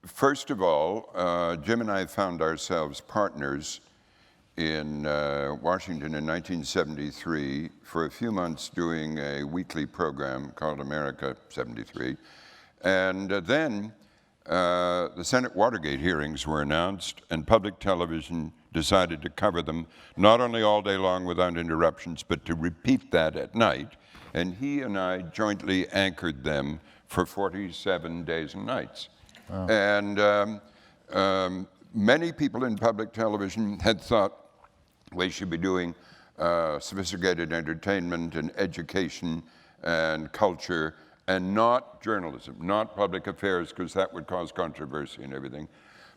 First of all, Jim and I found ourselves partners in Washington in 1973 for a few months doing a weekly program called America 73. And then the Senate Watergate hearings were announced, and public television decided to cover them not only all day long without interruptions, but to repeat that at night. And he and I jointly anchored them for 47 days and nights. Wow. And many people in public television had thought we should be doing sophisticated entertainment and education and culture and not journalism, not public affairs, because that would cause controversy and everything.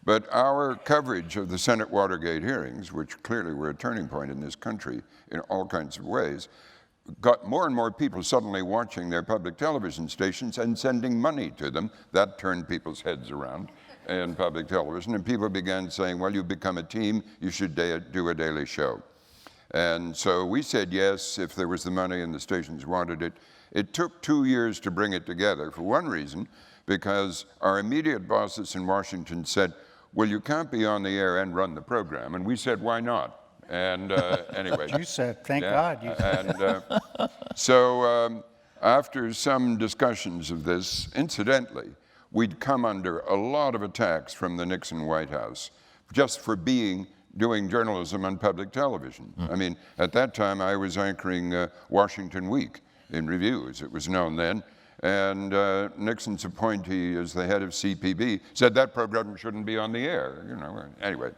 But our coverage of the Senate Watergate hearings, which clearly were a turning point in this country in all kinds of ways, got more and more people suddenly watching their public television stations and sending money to them. That turned people's heads around in public television, and people began saying, well, you've become a team, you should do a daily show. And so we said yes if there was the money and the stations wanted it. It took 2 years to bring it together, for one reason, because our immediate bosses in Washington said, well, you can't be on the air and run the program. And we said, why not? And anyway. You said, thank God. You said. And so after some discussions of this, incidentally, we'd come under a lot of attacks from the Nixon White House just for doing journalism on public television. I mean, at that time, I was anchoring Washington Week in Review, as it was known then. And Nixon's appointee as the head of CPB said that program shouldn't be on the air. You know. Anyway,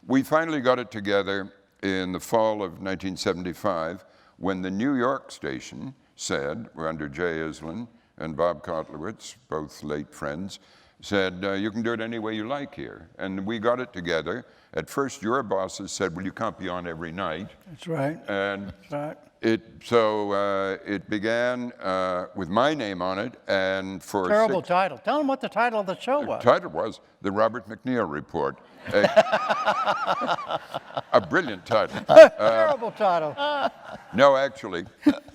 we finally got it together in the fall of 1975 when the New York station said, we're under Jay Islin and Bob Kotlowitz, both late friends, said, you can do it any way you like here. And we got it together. At first, your bosses said, well, you can't be on every night. That's right. And that's right. It began with my name on it, and for terrible title. Tell them what the title of the show was. The title was The Robert McNeil Report. A brilliant title. Terrible title. No, actually,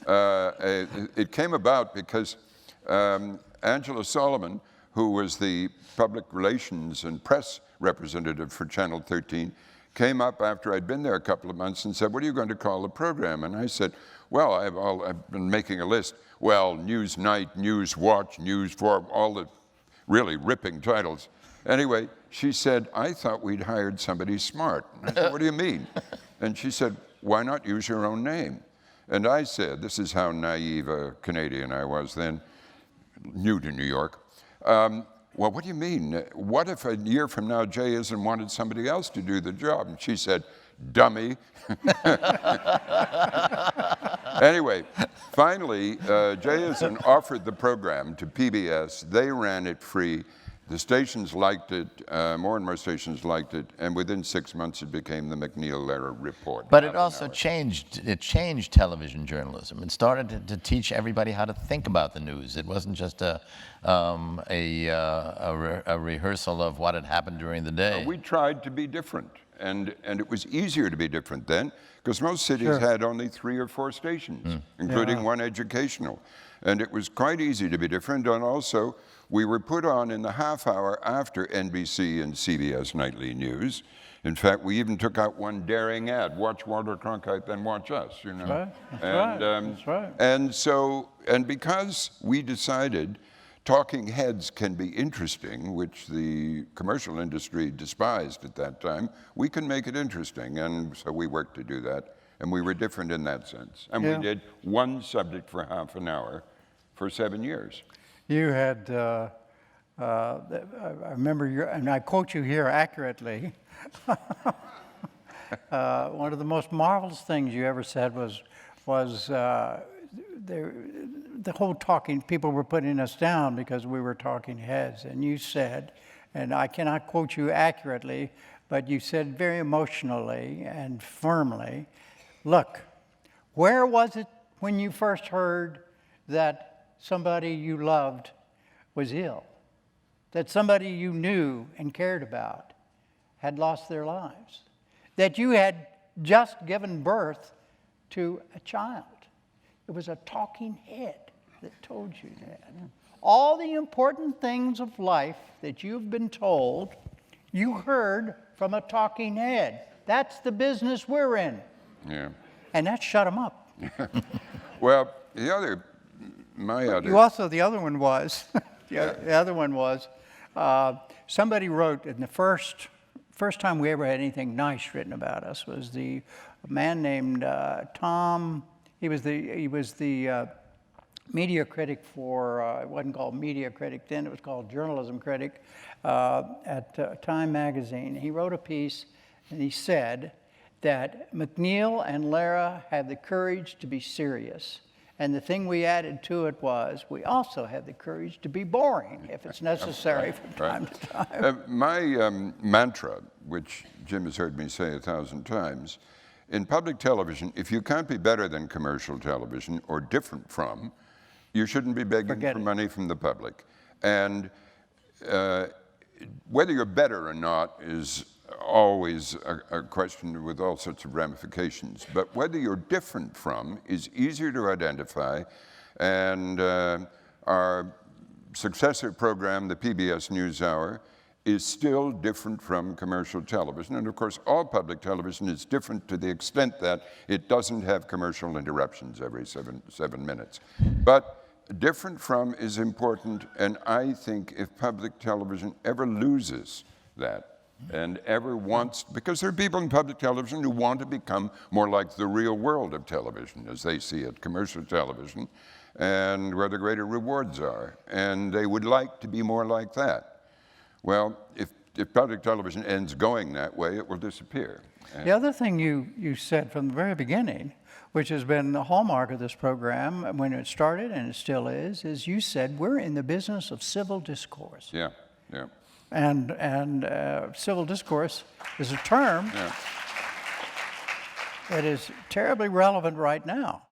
it came about because Angela Solomon, who was the public relations and press representative for Channel 13, came up after I'd been there a couple of months and said, what are you going to call the program? And I said, well, I've been making a list. Well, News Night, News Watch, News 4, all the really ripping titles. Anyway, she said, I thought we'd hired somebody smart. And I said, what do you mean? And she said, why not use your own name? And I said, this is how naive a Canadian I was then, new to New York. Well, what do you mean? What if a year from now Jay Islin wanted somebody else to do the job? And she said, dummy. Anyway, finally, Jay Islin offered the program to PBS. They ran it free. The stations liked it, more and more stations liked it, and within 6 months it became the McNeil-era Report. But it also changed television journalism. It started to teach everybody how to think about the news. It wasn't just a rehearsal of what had happened during the day. We tried to be different, and it was easier to be different then, because most cities had only 3 or 4 stations, including one educational. And it was quite easy to be different, and also we were put on in the half hour after NBC and CBS Nightly News. In fact, we even took out one daring ad, watch Walter Cronkite, then watch us, you know. That's right. That's right. And because we decided talking heads can be interesting, which the commercial industry despised at that time, we can make it interesting, and so we worked to do that. And we were different in that sense. And we did one subject for half an hour for 7 years. You had, I remember, and I quote you here accurately, one of the most marvelous things you ever said was the whole talking, people were putting us down because we were talking heads. And you said, and I cannot quote you accurately, but you said very emotionally and firmly, look, where was it when you first heard that somebody you loved was ill, that somebody you knew and cared about had lost their lives, that you had just given birth to a child? It was a talking head that told you that. all the important things of life that you've been told, you heard from a talking head. That's the business we're in. Yeah. And that shut them up. Well, my other. You also, the other one was, the other one was, somebody wrote in the first time we ever had anything nice written about us was a man named Tom. He was the media critic for, it wasn't called media critic then, it was called journalism critic at Time magazine. He wrote a piece and he said that McNeil and Lara had the courage to be serious. And the thing we added to it was we also had the courage to be boring if it's necessary from time to time. My mantra, which Jim has heard me say 1,000 times, in public television, if you can't be better than commercial television or different from, you shouldn't be begging for money from the public. And whether you're better or not is always a question with all sorts of ramifications. But whether you're different from is easier to identify. And our successor program, the PBS NewsHour, is still different from commercial television. And of course, all public television is different to the extent that it doesn't have commercial interruptions every seven minutes. But different from is important, and I think if public television ever loses that, and ever wants, because there are people in public television who want to become more like the real world of television as they see it, commercial television, and where the greater rewards are. And they would like to be more like that. Well, if public television ends going that way, it will disappear. The other thing you said from the very beginning, which has been the hallmark of this program when it started, and it still is you said we're in the business of civil discourse. Yeah, yeah. And civil discourse is a term that is terribly relevant right now.